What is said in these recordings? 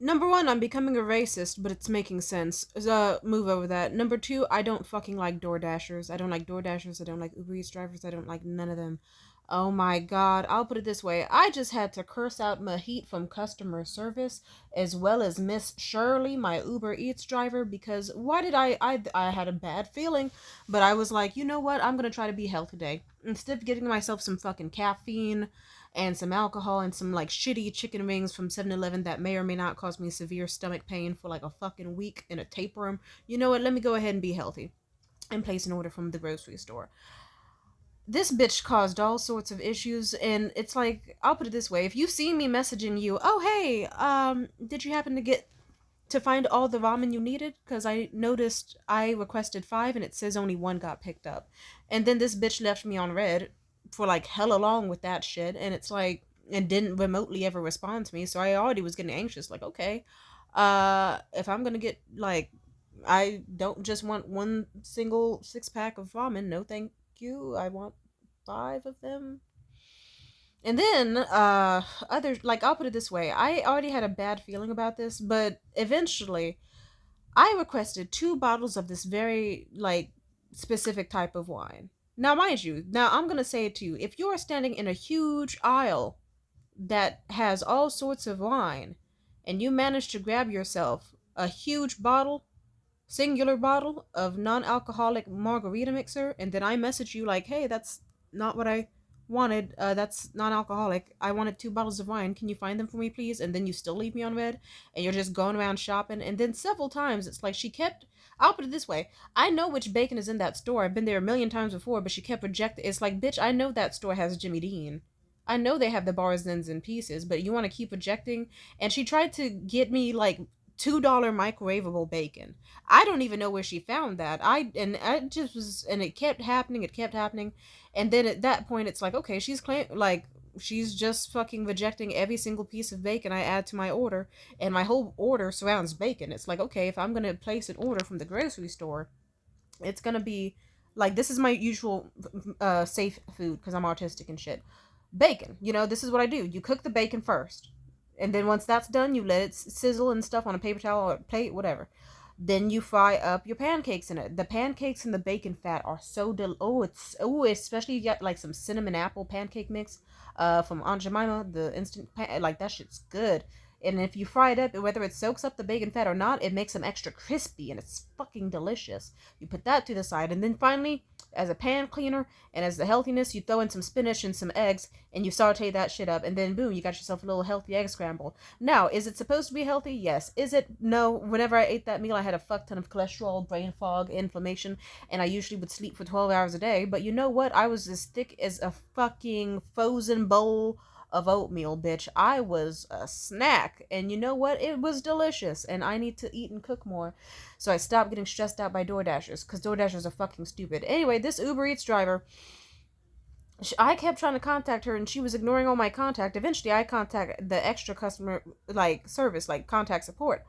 Number one, I'm becoming a racist, but it's making sense. Move over that. Number two, I don't fucking like Door Dashers. I don't like Door Dashers. I don't like Uber Eats drivers. I don't like none of them. Oh my god. I'll put it this way. I just had to curse out Mahit from customer service, as well as Miss Shirley, my Uber Eats driver, because why did I had a bad feeling, but I was like, you know what? I'm gonna try to be healthy today. Instead of getting myself some fucking caffeine and some alcohol and some like shitty chicken wings from 7-Eleven that may or may not cause me severe stomach pain for like a fucking week in a tapeworm. You know what? Let me go ahead and be healthy and place an order from the grocery store. This bitch caused all sorts of issues, and it's like, I'll put it this way: if you see me messaging you, oh hey, did you happen to get to find all the ramen you needed? Because I noticed I requested five and it says only one got picked up. And then this bitch left me on red for like hella long with that shit. And it's like, and didn't remotely ever respond to me. So I already was getting anxious. Like, okay, if I'm gonna get like, I don't just want one single 6 pack of ramen. No, thank you. I want five of them. And then, like, I'll put it this way: I already had a bad feeling about this, but eventually, I requested 2 bottles of this very, like, specific type of wine. Now, mind you, now I'm gonna say it to you: if you are standing in a huge aisle that has all sorts of wine, and you manage to grab yourself a huge bottle, singular bottle of non-alcoholic margarita mixer, and then I message you like, hey, that's not what I wanted. That's non-alcoholic. I wanted 2 bottles of wine. Can you find them for me, please? And then you still leave me on red, and you're just going around shopping. And then several times it's like she kept. I'll put it this way: I know which bacon is in that store. I've been there a million times before, but she kept rejecting. It's like, bitch, I know that store has Jimmy Dean. I know they have the bars, ends, and pieces, but you want to keep rejecting. And she tried to get me like $2 microwavable bacon. I don't even know where she found that. I just was, and it kept happening. It kept happening, and then at that point, it's like, okay, she's just fucking rejecting every single piece of bacon I add to my order, and my whole order surrounds bacon. It's like, okay, if I'm gonna place an order from the grocery store, it's gonna be like, this is my usual safe food because I'm autistic and shit. Bacon, this is what I do. You cook the bacon first, and then once that's done, you let it sizzle and stuff on a paper towel or a plate, whatever. Then you fry up your pancakes in it. The pancakes and the bacon fat are so especially if you got like some cinnamon apple pancake mix from Aunt Jemima, the like that shit's good. And if you fry it up, whether it soaks up the bacon fat or not, it makes them extra crispy and it's fucking delicious. You put that to the side, and then finally, as a pan cleaner and as the healthiness, you throw in some spinach and some eggs, and you saute that shit up, and then boom, you got yourself a little healthy egg scramble. Now, is it supposed to be healthy? Yes. Is it? No. Whenever I ate that meal, I had a fuck ton of cholesterol, brain fog, inflammation, and I usually would sleep for 12 hours a day. But you know what? I was as thick as a fucking frozen bowl of oatmeal, bitch. I was a snack, and you know what? It was delicious, and I need to eat and cook more. So I stopped getting stressed out by DoorDashers, because DoorDashers are fucking stupid. Anyway, this Uber Eats driver, I kept trying to contact her, and she was ignoring all my contact. Eventually, I contacted the extra customer, like, service, like, contact support.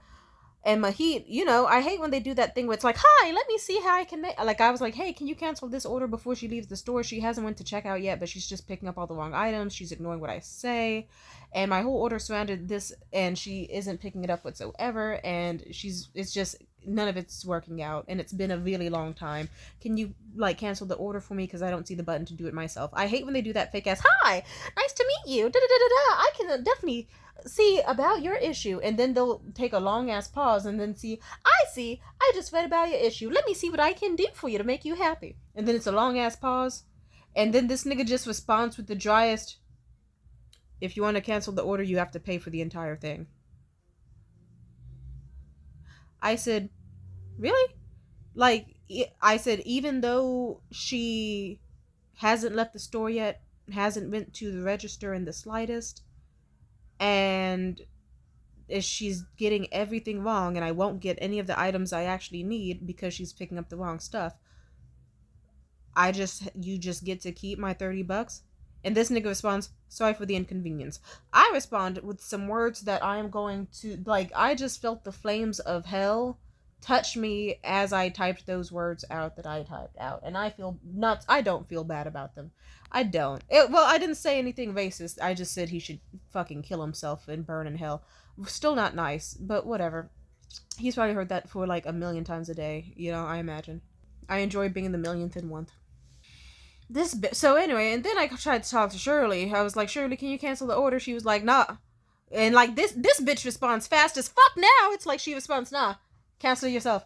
And Mahit, I hate when they do that thing where it's like, hi, let me see how I can make. Like, I was like, hey, can you cancel this order before she leaves the store? She hasn't went to checkout yet, but she's just picking up all the wrong items. She's ignoring what I say. And my whole order surrounded this, and she isn't picking it up whatsoever. And it's just, none of it's working out. And it's been a really long time. Can you, like, cancel the order for me? Because I don't see the button to do it myself. I hate when they do that fake ass, hi, nice to meet you. Da da da da da. I can definitely see about your issue, and then they'll take a long ass pause and then see, I just read about your issue, let me see what I can do for you to make you happy. And then it's a long ass pause, and then this nigga just responds with the driest, if you want to cancel the order, you have to pay for the entire thing. I said, really? Like, I said, even though she hasn't left the store yet, hasn't went to the register in the slightest, and is she's getting everything wrong, and I won't get any of the items I actually need because she's picking up the wrong stuff. You just get to keep my $30. And this nigga responds, sorry for the inconvenience. I respond with some words that I am going to, like, I just felt the flames of hell touch me as I typed those words out that I typed out, and I feel nuts. I don't feel bad about them. I don't. Well, I didn't say anything racist. I just said he should fucking kill himself and burn in hell. Still not nice, but whatever. He's probably heard that for like a million times a day. I imagine. I enjoy being the millionth in one. So anyway, and then I tried to talk to Shirley. I was like, Shirley, can you cancel the order? She was like, nah. And like this bitch responds fast as fuck now. It's like she responds, nah, cancel yourself.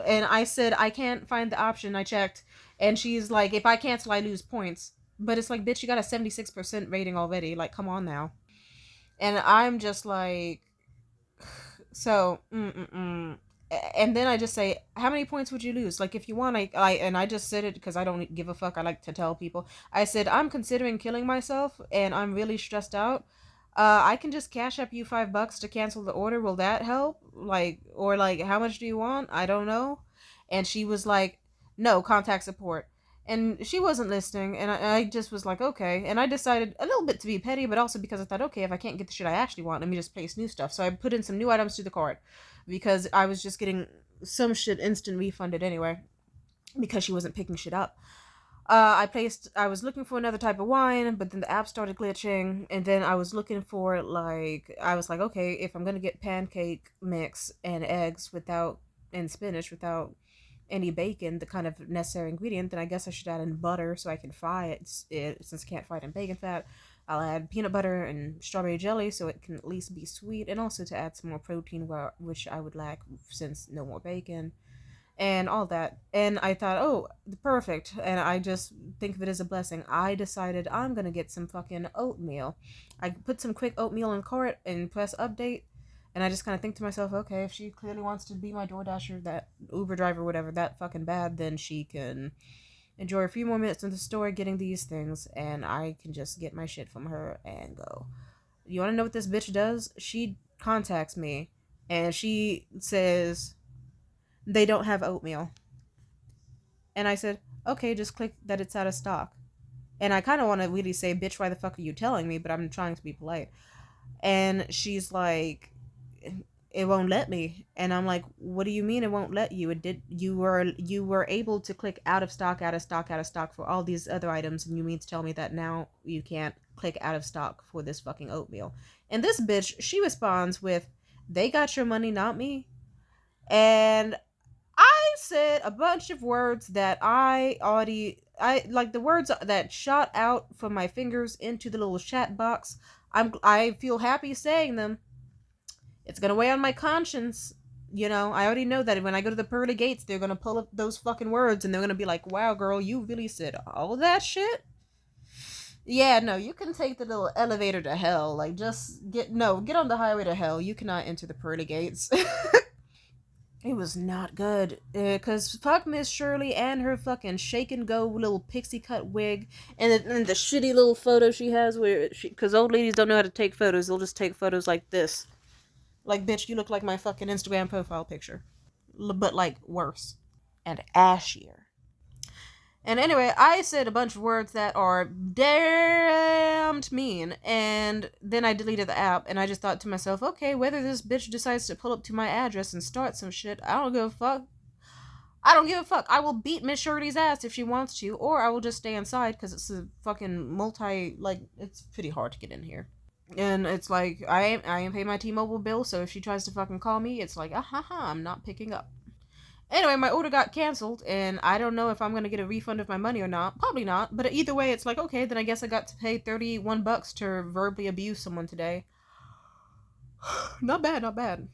And I said, I can't find the option. I checked. And she's like, if I cancel, I lose points. But it's like, bitch, you got a 76% rating already. Like, come on now. And I'm just like, so, and then I just say, how many points would you lose? Like, if you want, and I just said it because I don't give a fuck. I like to tell people. I said, I'm considering killing myself and I'm really stressed out. I can just cash up you $5 to cancel the order. Will that help? Like, or like, how much do you want? I don't know. And she was like, no, contact support. And she wasn't listening, and I just was like, okay. And I decided a little bit to be petty, but also because I thought, okay, if I can't get the shit I actually want, let me just place new stuff. So I put in some new items to the cart because I was just getting some shit instant refunded anyway because she wasn't picking shit up. I was looking for another type of wine, but then the app started glitching, and then I was looking for, I was like, okay, if I'm gonna get pancake mix and eggs and spinach without any bacon, the kind of necessary ingredient, then I guess I should add in butter so I can fry it since I can't fry it in bacon fat. I'll add peanut butter and strawberry jelly so it can at least be sweet, and also to add some more protein, which I would lack since no more bacon and all that. And I thought, oh, perfect. And I just think of it as a blessing. I decided I'm gonna get some fucking oatmeal. I put some quick oatmeal in the cart and press update. And I just kind of think to myself, okay, if she clearly wants to be my DoorDasher, that Uber driver, whatever, that fucking bad, then she can enjoy a few more minutes in the store getting these things, and I can just get my shit from her and go. You want to know what this bitch does? She contacts me, and she says, they don't have oatmeal. And I said, okay, just click that it's out of stock. And I kind of want to really say, bitch, why the fuck are you telling me? But I'm trying to be polite. And she's like, it won't let me. And I'm like, what do you mean it won't let you? It did. You were able to click out of stock, out of stock, out of stock for all these other items, and you mean to tell me that now you can't click out of stock for this fucking oatmeal? And this bitch, she responds with, they got your money, not me. And I said a bunch of words that I like, the words that shot out from my fingers into the little chat box. I feel happy saying them. It's gonna weigh on my conscience. I already know that when I go to the pearly gates, they're gonna pull up those fucking words and they're gonna be like, wow, girl, you really said all that shit? Yeah, no, you can take the little elevator to hell. Like, just get on the highway to hell. You cannot enter the pearly gates. It was not good. Because fuck Miss Shirley and her fucking shake and go little pixie cut wig. And the shitty little photo she has because old ladies don't know how to take photos. They'll just take photos like this. Like, bitch, you look like my fucking Instagram profile picture. But, like, worse. And ashier. And anyway, I said a bunch of words that are damned mean, and then I deleted the app, and I just thought to myself, okay, whether this bitch decides to pull up to my address and start some shit, I don't give a fuck. I don't give a fuck. I will beat Miss Shirley's ass if she wants to, or I will just stay inside, because it's a fucking it's pretty hard to get in here. And it's like, I ain't pay my T-Mobile bill, so if she tries to fucking call me, it's like, I'm not picking up. Anyway, my order got canceled, and I don't know if I'm gonna get a refund of my money or not. Probably not, but either way, it's like, okay, then I guess I got to pay $31 to verbally abuse someone today. Not bad, not bad.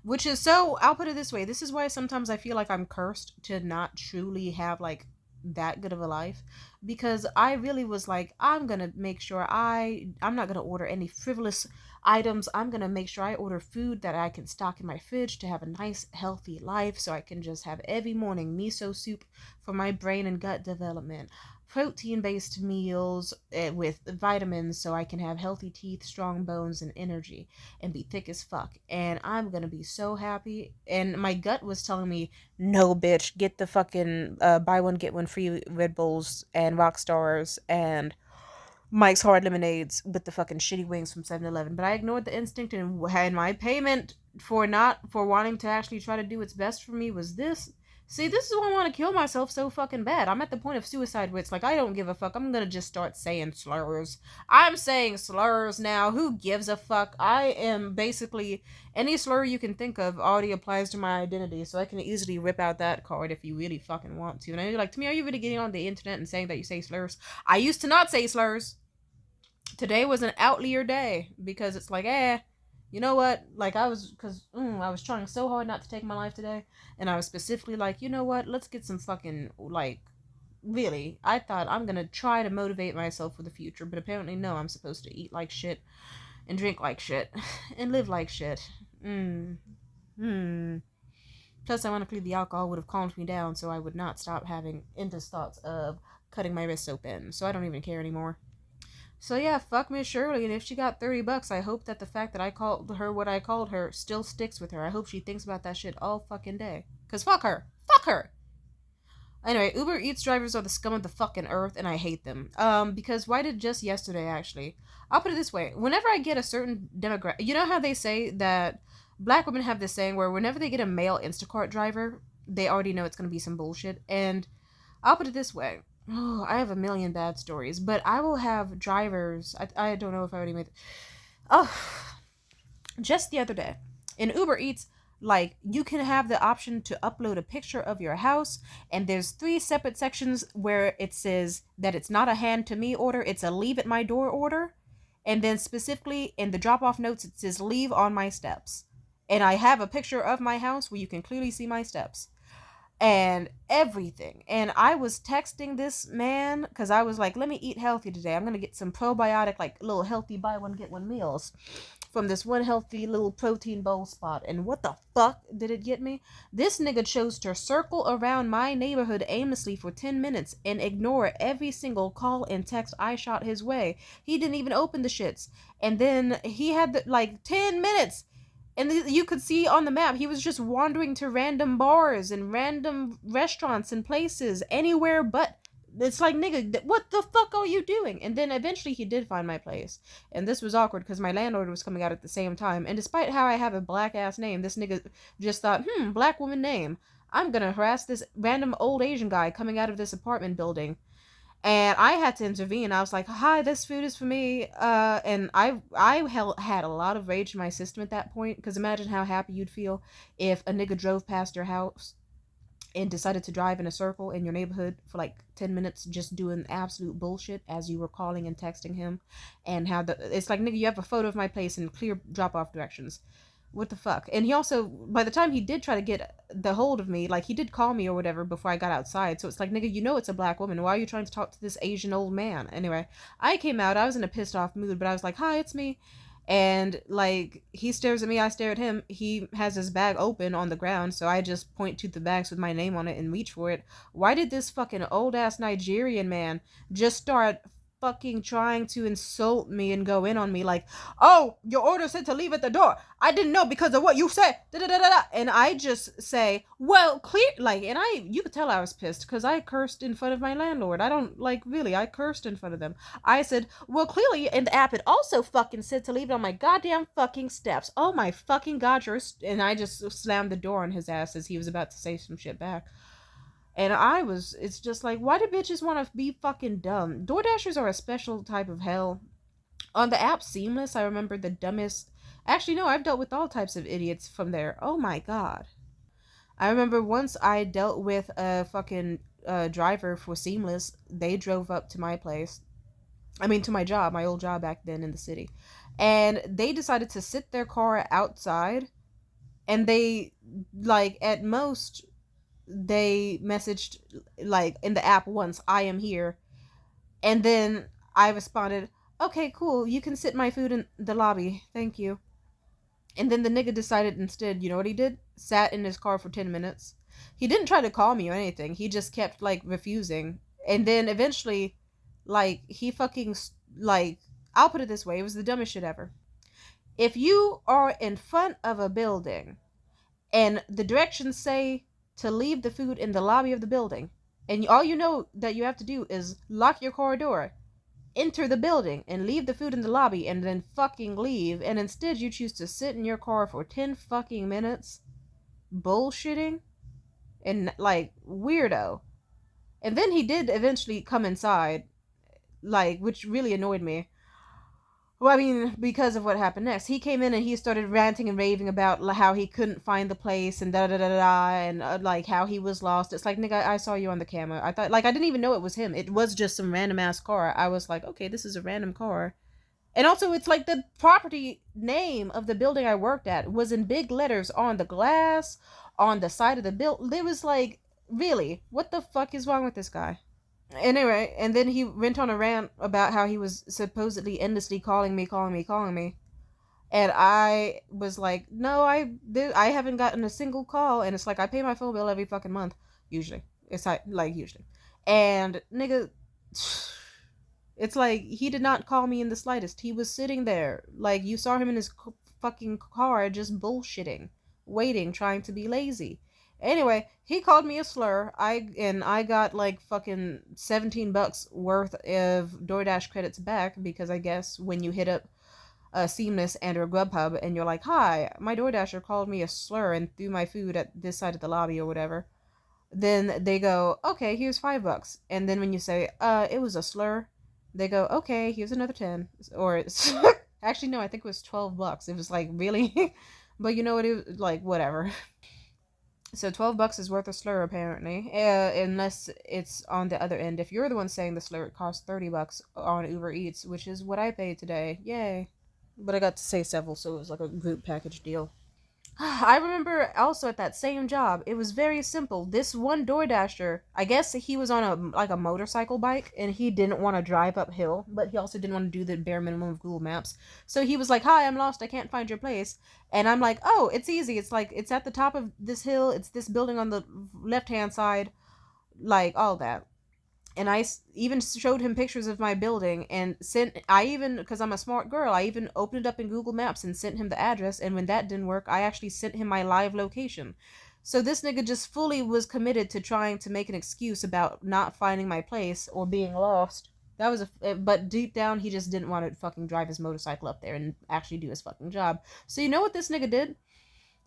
Which is so, I'll put it this way, this is why sometimes I feel like I'm cursed to not truly have, like, that good of a life, because I really was like, I'm gonna make sure I'm not gonna order any frivolous items. I'm gonna make sure I order food that I can stock in my fridge to have a nice healthy life, so I can just have every morning miso soup for my brain and gut development, protein based meals with vitamins so I can have healthy teeth, strong bones, and energy, and be thick as fuck. And I'm gonna be so happy. And my gut was telling me, no, bitch, get the fucking buy one get one free Red Bulls and Rock Stars and Mike's Hard Lemonades with the fucking shitty wings from 7-Eleven. But I ignored the instinct, and my payment for wanting to actually try to do what's best for me was this. See, this is why I want to kill myself so fucking bad. I'm at the point of suicide where it's like, I don't give a fuck. I'm gonna just start saying slurs. I'm saying slurs now. Who gives a fuck? I am basically any slur you can think of already applies to my identity, so I can easily rip out that card if you really fucking want to. And you're like, to me, are you really getting on the internet and saying that you say slurs? I used to not say slurs. Today was an outlier day because it's like, you know what? Like I was trying so hard not to take my life today, and I was specifically like, you know what? Let's get some fucking like. Really, I thought I'm gonna try to motivate myself for the future, but apparently no. I'm supposed to eat like shit and drink like shit and live like shit. Hmm. Plus, ironically, the alcohol would have calmed me down, so I would not stop having endless thoughts of cutting my wrists open. So I don't even care anymore. So yeah, fuck Miss Shirley, and if she got $30, I hope that the fact that I called her what I called her still sticks with her. I hope she thinks about that shit all fucking day. Cause fuck her. Fuck her. Anyway, Uber Eats drivers are the scum of the fucking earth, and I hate them. Because why did just yesterday actually? I'll put it this way: whenever I get a certain demographic, you know how they say that black women have this saying where whenever they get a male Instacart driver, they already know it's gonna be some bullshit, and I'll put it this way. Oh, I have a million bad stories, but I will have drivers. I don't know if I already made. Oh, just the other day in Uber Eats, like you can have the option to upload a picture of your house, and there's three separate sections where it says that it's not a hand to me order, it's a leave at my door order, and then specifically in the drop off notes it says leave on my steps, and I have a picture of my house where you can clearly see my steps and everything. And I was texting this man because I was like, let me eat healthy today. I'm going to get some probiotic, like little healthy buy one, get one meals from this one healthy little protein bowl spot. And what the fuck did it get me? This nigga chose to circle around my neighborhood aimlessly for 10 minutes and ignore every single call and text I shot his way. He didn't even open the shits. And then he had like 10 minutes, and you could see on the map he was just wandering to random bars and random restaurants and places anywhere but. It's like, nigga, what the fuck are you doing? And then eventually he did find my place, and this was awkward because my landlord was coming out at the same time, and despite how I have a black ass name, this nigga just thought, black woman name, I'm gonna harass this random old Asian guy coming out of this apartment building. And I had to intervene. I was like, "Hi, this food is for me." And had a lot of rage in my system at that point, because imagine how happy you'd feel if a nigga drove past your house and decided to drive in a circle in your neighborhood for like 10 minutes just doing absolute bullshit as you were calling and texting him. And how it's like, nigga, you have a photo of my place and clear drop off directions. What the fuck? And he also, by the time he did try to get the hold of me, like he did call me or whatever before I got outside. So it's like, nigga, you know it's a black woman. Why are you trying to talk to this Asian old man? Anyway, I came out. I was in a pissed off mood, but I was like, hi, it's me. And like he stares at me, I stare at him. He has his bag open on the ground, so I just point to the bags with my name on it and reach for it. Why did this fucking old ass Nigerian man just start fucking trying to insult me and go in on me like, oh, your order said to leave at the door. I didn't know because of what you said. Da da da da. And I just say, well, clear, like, and you could tell I was pissed because I cursed in front of my landlord. I don't like really. I cursed in front of them. I said, well, clearly in the app it also fucking said to leave it on my goddamn fucking steps. Oh my fucking god, and I just slammed the door on his ass as he was about to say some shit back. And it's just like, why do bitches want to be fucking dumb? DoorDashers are a special type of hell. On the app Seamless, I remember the dumbest. Actually, no, I've dealt with all types of idiots from there. Oh my god. I remember once I dealt with a fucking driver for Seamless. They drove up to my place. I mean, to my job, my old job back then in the city. And they decided to sit their car outside. And they, like, at most, they messaged like in the app once, I am here, and then I responded, okay, cool, you can sit my food in the lobby, thank you. And then the nigga decided instead, you know what he did? Sat in his car for 10 minutes. He didn't try to call me or anything, he just kept like refusing. And then eventually, like, he fucking, like, I'll put it this way, it was the dumbest shit ever. If you are in front of a building and the directions say to leave the food in the lobby of the building, and all you know that you have to do is lock your car door, enter the building and leave the food in the lobby and then fucking leave, and instead you choose to sit in your car for 10 fucking minutes bullshitting and like weirdo. And then he did eventually come inside, like, which really annoyed me. Well, I mean, because of what happened next. He came in and he started ranting and raving about how he couldn't find the place and da da da da da, and like how he was lost. It's like, nigga, I saw you on the camera. I thought, like, I didn't even know it was him. It was just some random ass car. I was like, okay, this is a random car. And also, it's like the property name of the building I worked at was in big letters on the glass, on the side of the building. There was like, really, what the fuck is wrong with this guy? Anyway, and then he went on a rant about how he was supposedly endlessly calling me, calling me, calling me. And I was like, no, I haven't gotten a single call. And it's like, I pay my phone bill every fucking month. Usually. It's like, usually. And, nigga, it's like, he did not call me in the slightest. He was sitting there. Like, you saw him in his fucking car just bullshitting. Waiting, trying to be lazy. Anyway, he called me a slur. I got like fucking $17 worth of DoorDash credits back, because I guess when you hit up Seamless and or Grubhub and you're like, hi, my DoorDasher called me a slur and threw my food at this side of the lobby or whatever, then they go, okay, here's $5. And then when you say, it was a slur, they go, okay, here's another 10. Or actually no, I think it was $12. It was like, really? But you know what, it was like, whatever. So $12 is worth a slur, apparently, unless it's on the other end. If you're the one saying the slur, it costs $30 on Uber Eats, which is what I paid today. Yay! But I got to say several, so it was like a group package deal. I remember also at that same job, it was very simple. This one DoorDasher, I guess he was on a motorcycle bike, and he didn't want to drive uphill, but he also didn't want to do the bare minimum of Google Maps. So he was like, hi, I'm lost, I can't find your place. And I'm like, oh, it's easy. It's like, it's at the top of this hill, it's this building on the left-hand side, like, all that. And I even showed him pictures of my building and because I'm a smart girl, I even opened it up in Google Maps and sent him the address. And when that didn't work, I actually sent him my live location. So this nigga just fully was committed to trying to make an excuse about not finding my place or being lost. But deep down, he just didn't want to fucking drive his motorcycle up there and actually do his fucking job. So you know what this nigga did?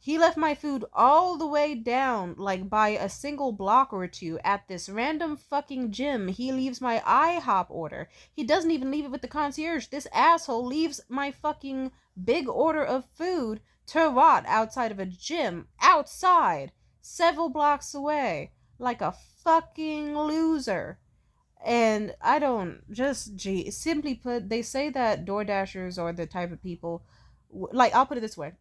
He left my food all the way down, like by a single block or two, at this random fucking gym. He leaves my IHOP order. He doesn't even leave it with the concierge. This asshole leaves my fucking big order of food to rot outside of a gym. Outside. Several blocks away. Like a fucking loser. And I don't, simply put, they say that DoorDashers are the type of people, like, I'll put it this way.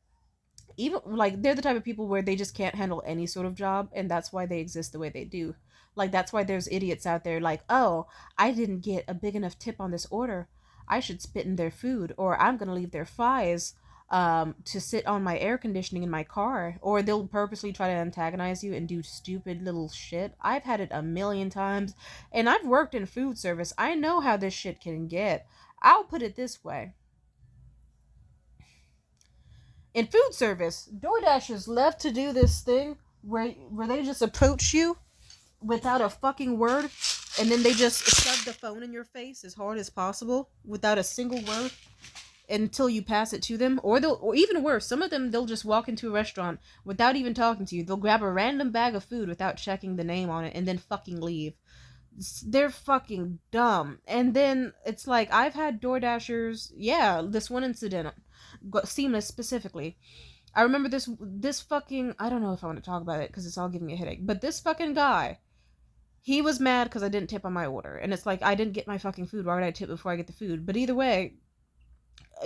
Even like they're the type of people where they just can't handle any sort of job, and that's why they exist the way they do. Like, that's why there's idiots out there like, oh, I didn't get a big enough tip on this order, I should spit in their food, or I'm gonna leave their fries to sit on my air conditioning in my car. Or they'll purposely try to antagonize you and do stupid little shit. I've had it a million times, and I've worked in food service. I know how this shit can get. I'll put it this way. In food service, DoorDashers love to do this thing where they just approach you without a fucking word, and then they just shove the phone in your face as hard as possible without a single word until you pass it to them. Or even worse, some of them, they'll just walk into a restaurant without even talking to you. They'll grab a random bag of food without checking the name on it and then fucking leave. They're fucking dumb. And then it's like, I've had DoorDashers, this one incident, Seamless specifically. I remember this fucking, I don't know if I want to talk about it because it's all giving me a headache, but this fucking guy, he was mad because I didn't tip on my order. And it's like, I didn't get my fucking food, why would I tip before I get the food? But either way,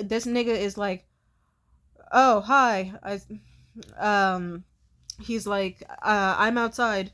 this nigga is like, oh, hi, he's like, I'm outside.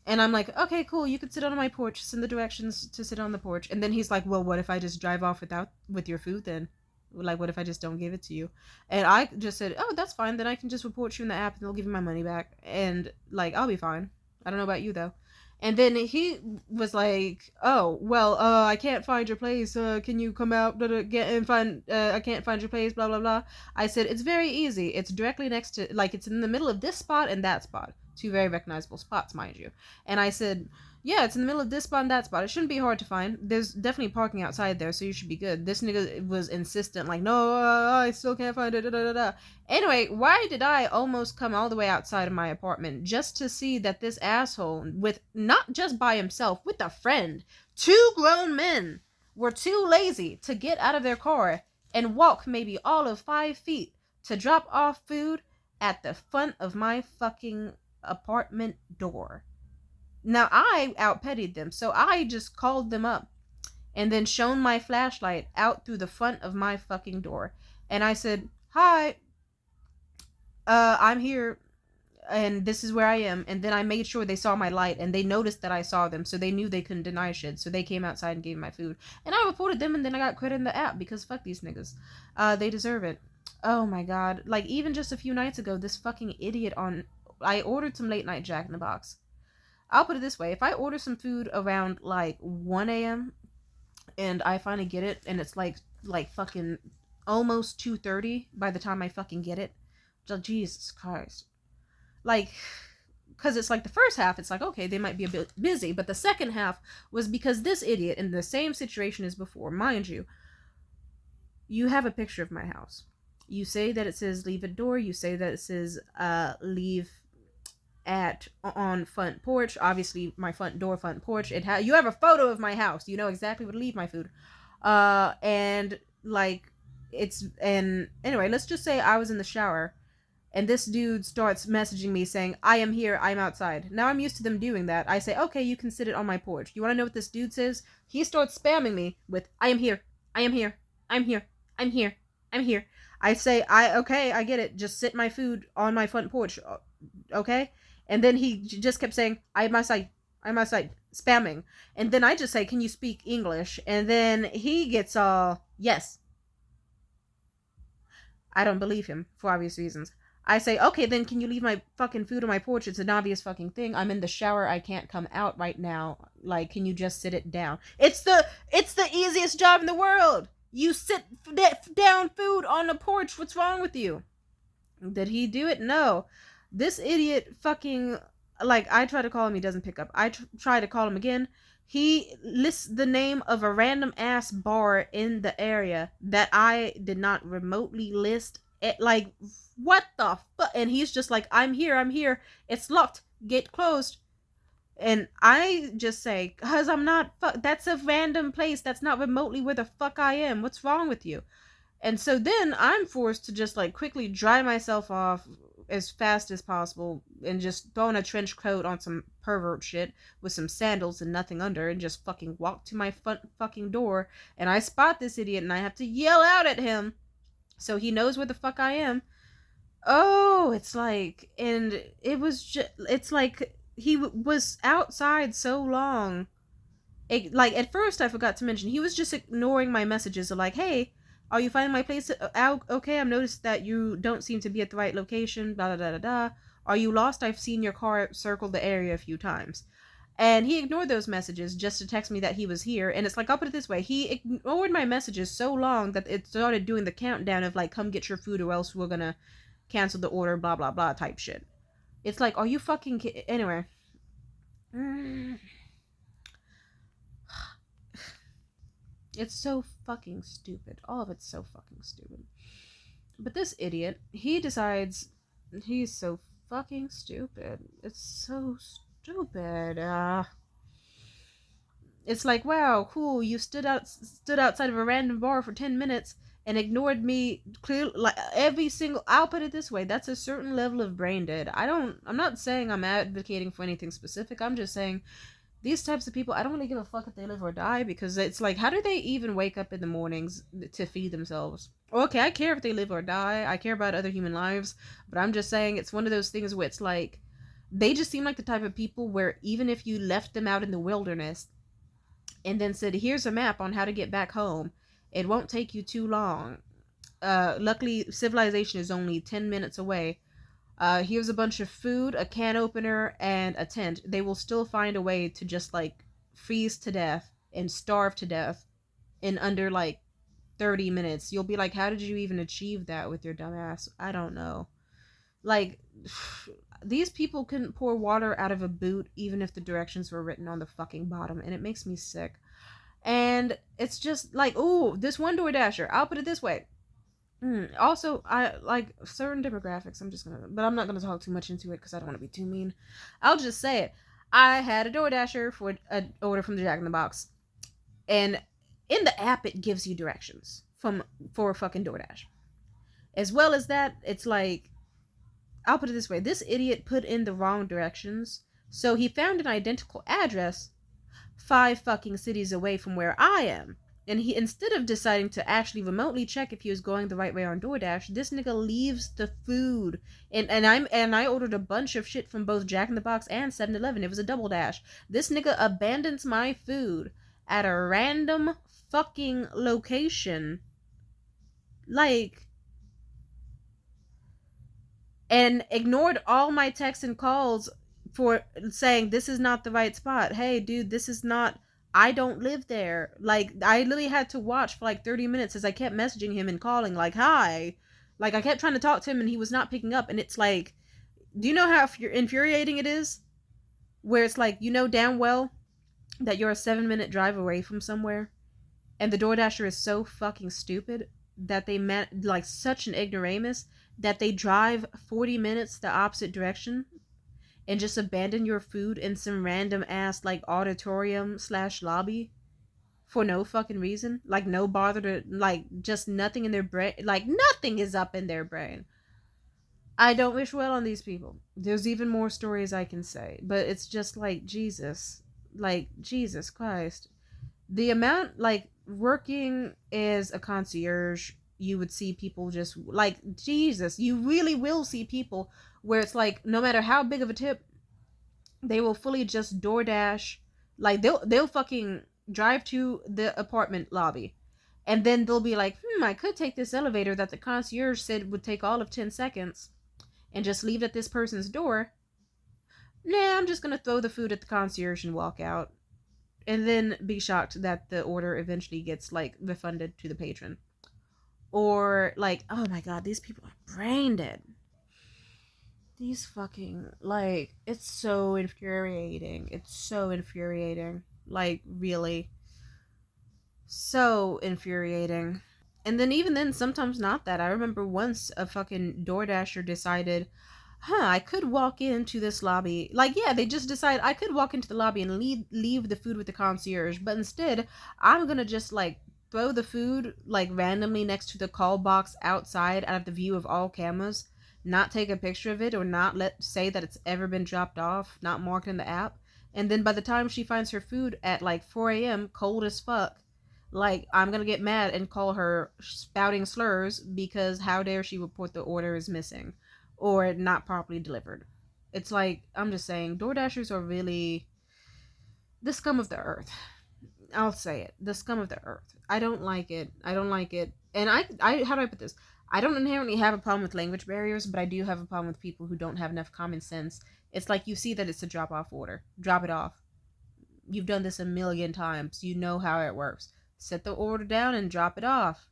And I'm like, okay, cool, you can sit on my porch, send the directions to sit on the porch. And then he's like, well, what if I just drive off with your food then? Like, what if I just don't give it to you? And I just said, oh, that's fine, then I can just report you in the app and they'll give me my money back. And, like, I'll be fine. I don't know about you, though. And then he was like, oh, well, I can't find your place, can you come out, I can't find your place, blah, blah, blah. I said, it's very easy, it's directly next to, like, it's in the middle of this spot and that spot. Two very recognizable spots, mind you. And I said, yeah, it's in the middle of this spot and that spot. It shouldn't be hard to find. There's definitely parking outside there, so you should be good. This nigga was insistent, like, no, I still can't find it. Da, da, da, da. Anyway, why did I almost come all the way outside of my apartment just to see that this asshole, with not just by himself, with a friend, two grown men, were too lazy to get out of their car and walk maybe all of 5 feet to drop off food at the front of my fucking apartment door. Now, I outpettied them, so I just called them up and then shone my flashlight out through the front of my fucking door. And I said, hi, I'm here, and this is where I am. And then I made sure they saw my light, and they noticed that I saw them, so they knew they couldn't deny shit. So they came outside and gave me my food. And I reported them, and then I got credit in the app, because fuck these niggas. They deserve it. Oh my god. Like, even just a few nights ago, this fucking idiot I ordered some late night Jack in the Box. I'll put it this way. If I order some food around, like, 1 a.m., and I finally get it, and it's, like fucking almost 2:30 by the time I fucking get it. So, Jesus Christ. Like, because it's like the first half, it's like, okay, they might be a bit busy, but the second half was because this idiot, in the same situation as before, mind you, you have a picture of my house. You say that it says leave at door. You say that it says leave on front porch. Obviously, my front door, front porch. You have a photo of my house. You know exactly where to leave my food. And like and anyway, let's just say I was in the shower, and this dude starts messaging me saying, I am here, I'm outside. Now I'm used to them doing that. I say, okay, you can sit it on my porch. You want to know what this dude says? He starts spamming me with, I am here, I am here, I'm here, I'm here, I'm here. I say, okay, I get it. Just sit my food on my front porch, okay? And then he just kept saying, I'm outside, spamming. And then I just say, can you speak English? And then he gets yes. I don't believe him, for obvious reasons. I say, okay, then can you leave my fucking food on my porch? It's an obvious fucking thing. I'm in the shower. I can't come out right now. Like, can you just sit it down? It's the easiest job in the world. You sit down food on the porch. What's wrong with you? Did he do it? No. This idiot fucking, like, I try to call him, he doesn't pick up. I try to call him again. He lists the name of a random ass bar in the area that I did not remotely list. Like, what the fuck? And he's just like, I'm here. It's locked. Gate closed. And I just say, cause I'm not, that's a random place. That's not remotely where the fuck I am. What's wrong with you? And so then I'm forced to just, like, quickly dry myself off as fast as possible and just throw on a trench coat on some pervert shit with some sandals and nothing under and just fucking walk to my front fucking door. And I spot this idiot and I have to yell out at him so he knows where the fuck I am. Oh, it's like, and it was just, it's like, he was outside so long. Like, at first I forgot to mention, he was just ignoring my messages of like, hey, are you finding my place out okay? I've noticed that you don't seem to be at the right location, blah, blah, blah, blah. Are you lost? I've seen your car circle the area a few times. And he ignored those messages just to text me that he was here. And it's like, I'll put it this way. He ignored my messages so long that it started doing the countdown of like, come get your food or else we're gonna cancel the order, blah, blah, blah type shit. It's like, are you fucking Anyway. It's so fucking stupid. All of it's so fucking stupid. But this idiot, he decides he's so fucking stupid. It's so stupid. It's like, wow, cool, you stood outside of a random bar for 10 minutes and ignored me clearly, like, every single, I'll put it this way, that's a certain level of brain dead. I'm not saying I'm advocating for anything specific, I'm just saying these types of people, I don't really give a fuck if they live or die, because it's like, how do they even wake up in the mornings to feed themselves? Okay, I care if they live or die, I care about other human lives, but I'm just saying it's one of those things where it's like, they just seem like the type of people where even if you left them out in the wilderness and then said, here's a map on how to get back home, it won't take you too long. Luckily, civilization is only 10 minutes away. Here's a bunch of food, a can opener, and a tent. They will still find a way to just, like, freeze to death and starve to death in under, like, 30 minutes. You'll be like, how did you even achieve that with your dumb ass? I don't know. Like, these people couldn't pour water out of a boot even if the directions were written on the fucking bottom, and it makes me sick. And it's just like, oh, this one DoorDasher, I'll put it this way. Also, I like certain demographics. But I'm not gonna talk too much into it because I don't want to be too mean. I'll just say it. I had a DoorDasher for an order from the Jack in the Box, and in the app it gives you directions for fucking DoorDash. As well as that, it's like, I'll put it this way: this idiot put in the wrong directions, so he found an identical address 5 fucking cities away from where I am. And he, instead of deciding to actually remotely check if he was going the right way on DoorDash, this nigga leaves the food. And I ordered a bunch of shit from both Jack in the Box and 7-Eleven. It was a double dash. This nigga abandons my food at a random fucking location. Like, and ignored all my texts and calls for saying this is not the right spot. Hey, dude, this is not. I don't live there. Like, I literally had to watch for like 30 minutes as I kept messaging him and calling, like, hi. Like, I kept trying to talk to him and he was not picking up. And it's like, do you know how infuriating it is? Where it's like, you know damn well that you're a 7-minute drive away from somewhere, and the DoorDasher is so fucking stupid that they met like such an ignoramus that they drive 40 minutes the opposite direction and just abandon your food in some random ass like auditorium slash lobby for no fucking reason. Like, no bother to, like, just nothing in their brain. Like, nothing is up in their brain. I don't wish well on these people. There's even more stories I can say, but it's just like, Jesus. Like, Jesus Christ. The amount, like, working as a concierge, you would see people just, like, Jesus, you really will see people where it's like, no matter how big of a tip, they will fully just DoorDash. Like, they'll fucking drive to the apartment lobby, and then they'll be like, I could take this elevator that the concierge said would take all of 10 seconds and just leave it at this person's door. Nah, I'm just gonna throw the food at the concierge and walk out, and then be shocked that the order eventually gets like refunded to the patron. Or like, oh my god, these people are brain dead. These fucking, like, it's so infuriating. It's so infuriating. Like, really. So infuriating. And then even then, sometimes not that. I remember once a fucking DoorDasher decided, I could walk into this lobby. Like, yeah, they just decided I could walk into the lobby and leave the food with the concierge. But instead, I'm gonna just, like, throw the food, like, randomly next to the call box outside out of the view of all cameras, not take a picture of it, or not say that it's ever been dropped off, not marked in the app. And then by the time she finds her food at, like, 4 a.m., cold as fuck, like, I'm gonna get mad and call her spouting slurs because how dare she report the order is missing or not properly delivered. It's like, I'm just saying, DoorDashers are really the scum of the earth. I'll say it. The scum of the earth. I don't like it. I don't like it. And I how do I put this? I don't inherently have a problem with language barriers, but I do have a problem with people who don't have enough common sense. It's like, you see that it's a drop-off order. Drop it off. You've done this a million times. You know how it works. Set the order down and drop it off.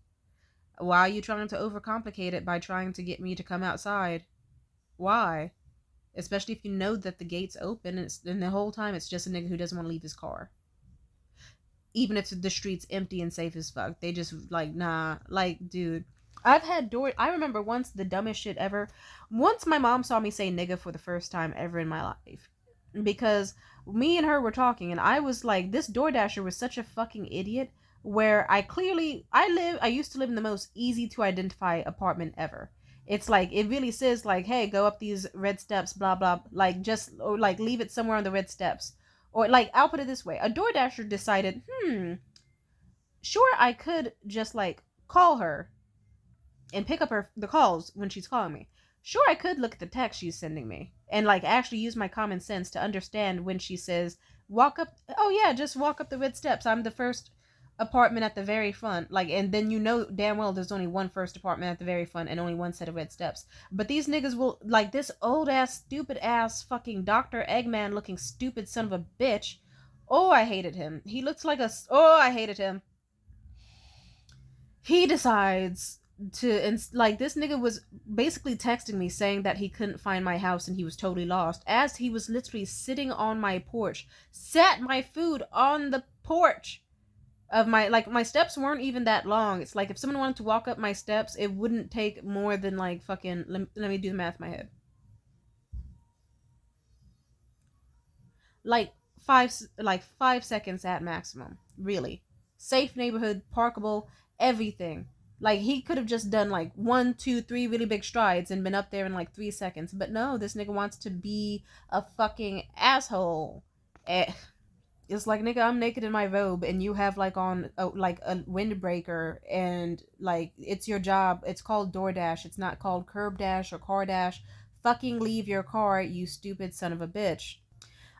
Why are you trying to overcomplicate it by trying to get me to come outside? Why? Especially if you know that the gate's open and the whole time it's just a nigga who doesn't want to leave his car. Even if the street's empty and safe as fuck. They just, like, nah. Like, dude. I remember once, the dumbest shit ever. Once my mom saw me say nigga for the first time ever in my life. Because me and her were talking, and I was like, this DoorDasher was such a fucking idiot, where I used to live in the most easy to identify apartment ever. It's like, it really says, like, hey, go up these red steps, blah blah, like, just, or like, leave it somewhere on the red steps. Or, like, I'll put it this way: a DoorDasher decided, sure, I could just, like, call her and pick up the calls when she's calling me. Sure, I could look at the text she's sending me and, like, actually use my common sense to understand when she says, walk up, oh yeah, just walk up the red steps, I'm the first apartment at the very front. Like, and then you know damn well there's only one first apartment at the very front and only one set of red steps. But these niggas will, like, this old ass, stupid ass, fucking Dr. Eggman looking stupid son of a bitch. Oh, I hated him. He looks like I hated him. He decides, and like this nigga was basically texting me saying that he couldn't find my house and he was totally lost as he was literally sitting on my porch, set my food on the porch of my, like, my steps weren't even that long. It's like if someone wanted to walk up my steps, it wouldn't take more than like fucking, let me do the math in my head, like 5 seconds at maximum, really. Safe neighborhood, parkable, everything. Like he could have just done like one, two, three really big strides and been up there in like 3 seconds. But no, this nigga wants to be a fucking asshole. Eh, it's like, nigga, I'm naked in my robe and you have like on like a windbreaker, and like it's your job. It's called DoorDash. It's not called Curb Dash or Car Dash. Fucking leave your car, you stupid son of a bitch.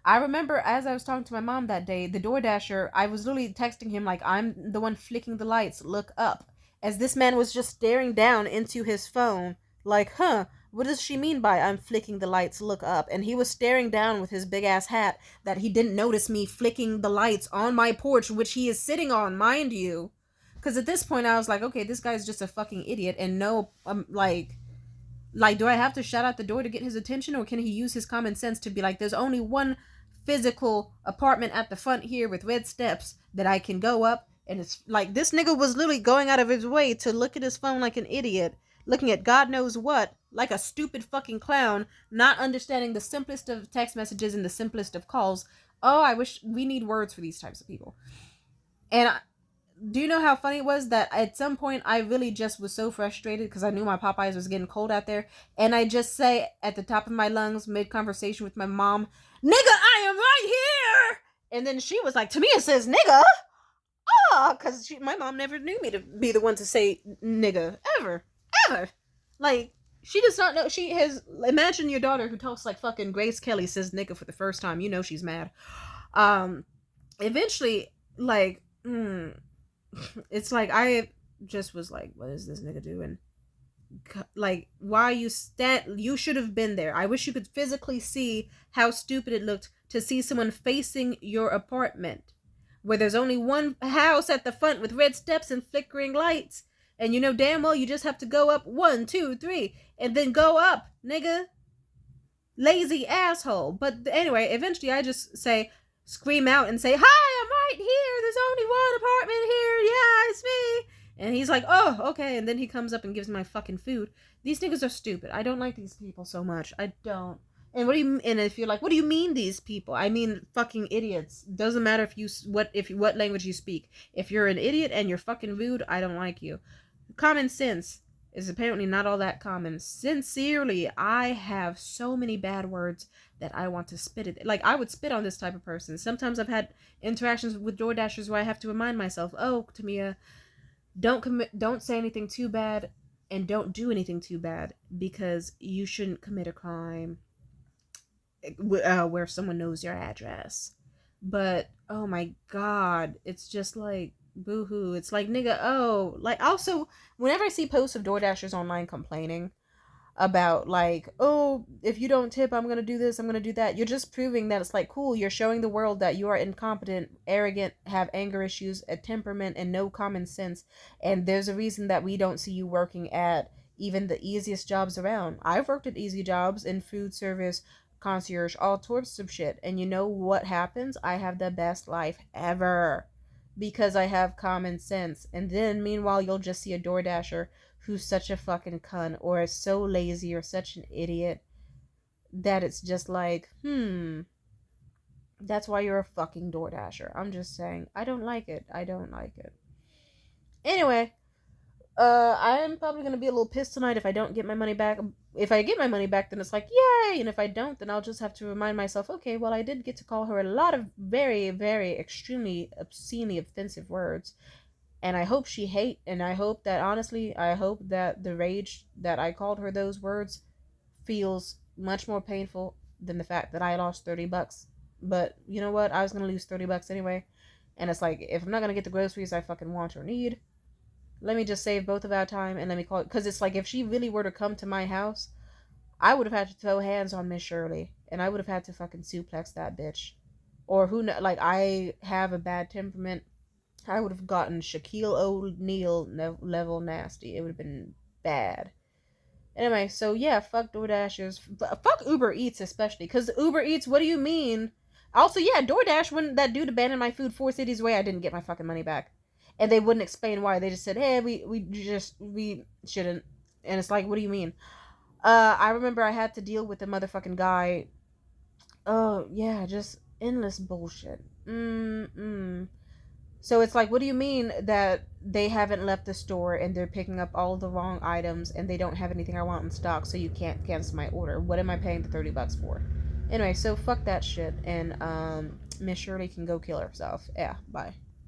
I remember as I was talking to my mom that day, the DoorDasher, I was literally texting him like, I'm the one flicking the lights, look up. As this man was just staring down into his phone, like, huh, what does she mean by I'm flicking the lights, look up? And he was staring down with his big ass hat that he didn't notice me flicking the lights on my porch, which he is sitting on, mind you. Because at this point, I was like, okay, this guy's just a fucking idiot. And no, like, do I have to shout out the door to get his attention, or can he use his common sense to be like, there's only one physical apartment at the front here with red steps that I can go up, and it's like this nigga was literally going out of his way to look at his phone like an idiot, looking at God knows what, like a stupid fucking clown, not understanding the simplest of text messages and the simplest of calls. Oh, I wish we need words for these types of people. And do you know how funny it was that at some point I really just was so frustrated because I knew my Popeyes was getting cold out there, and I just say at the top of my lungs mid conversation with my mom, "Nigga, I am right here," and then she was like, to me it says nigga, because my mom never knew me to be the one to say nigga ever. Like, she does not know. She has, imagine your daughter who talks like fucking Grace Kelly says nigga for the first time. You know she's mad. Eventually, like, it's like I just was like, what is this nigga doing? Like, why you should have been there. I wish you could physically see how stupid it looked to see someone facing your apartment where there's only one house at the front with red steps and flickering lights, and you know damn well you just have to go up 1, 2, 3 and then go up, nigga. Lazy asshole. But anyway, eventually I just say, scream out and say, hi, I'm right here, there's only one apartment here, yeah, it's me. And he's like, oh, okay. And then he comes up and gives me my fucking food. These niggas are stupid. I don't like these people so much. I don't. And and if you're like, what do you mean these people? I mean fucking idiots. Doesn't matter what language you speak. If you're an idiot and you're fucking rude, I don't like you. Common sense is apparently not all that common. Sincerely, I have so many bad words that I want to spit it. Like, I would spit on this type of person. Sometimes I've had interactions with DoorDashers where I have to remind myself, oh, Tamia, don't say anything too bad and don't do anything too bad, because you shouldn't commit a crime where someone knows your address. But oh my god, it's just like boo-hoo. It's like, nigga, oh, like, also whenever I see posts of DoorDashers online complaining about like, oh, if you don't tip, I'm gonna do this, I'm gonna do that, you're just proving that it's like, cool, you're showing the world that you are incompetent, arrogant, have anger issues, a temperament, and no common sense. And there's a reason that we don't see you working at even the easiest jobs around. I've worked at easy jobs in food service, concierge, all sorts of shit, and you know what happens? I have the best life ever because I have common sense. And then meanwhile you'll just see a DoorDasher who's such a fucking cunt, or is so lazy, or such an idiot, that it's just like, that's why you're a fucking DoorDasher. I'm just saying, I don't like it. Anyway, I am probably gonna be a little pissed tonight if I don't get my money back. If I get my money back, then it's like, yay! And if I don't, then I'll just have to remind myself, okay, well, I did get to call her a lot of very, very extremely obscenely offensive words. And I hope she hate, and I hope that, honestly, I hope that the rage that I called her those words feels much more painful than the fact that I lost $30. But you know what? I was gonna lose $30 anyway. And it's like, if I'm not gonna get the groceries I fucking want or need, let me just save both of our time and let me call it. Because it's like, if she really were to come to my house, I would have had to throw hands on Miss Shirley, and I would have had to fucking suplex that bitch. Or who know, like, I have a bad temperament, I would have gotten Shaquille O'Neal level nasty. It would have been bad. Anyway, so yeah, fuck DoorDashers. Fuck Uber Eats especially. Because Uber Eats, what do you mean? Also, yeah, DoorDash, when that dude abandoned my food 4 cities away, I didn't get my fucking money back. And they wouldn't explain why. They just said, hey, we shouldn't. And it's like, what do you mean? I remember I had to deal with the motherfucking guy. Oh, yeah, just endless bullshit. So it's like, what do you mean that they haven't left the store and they're picking up all the wrong items and they don't have anything I want in stock, so you can't cancel my order? What am I paying the $30 for? Anyway, so fuck that shit, and Miss Shirley can go kill herself. Yeah, bye.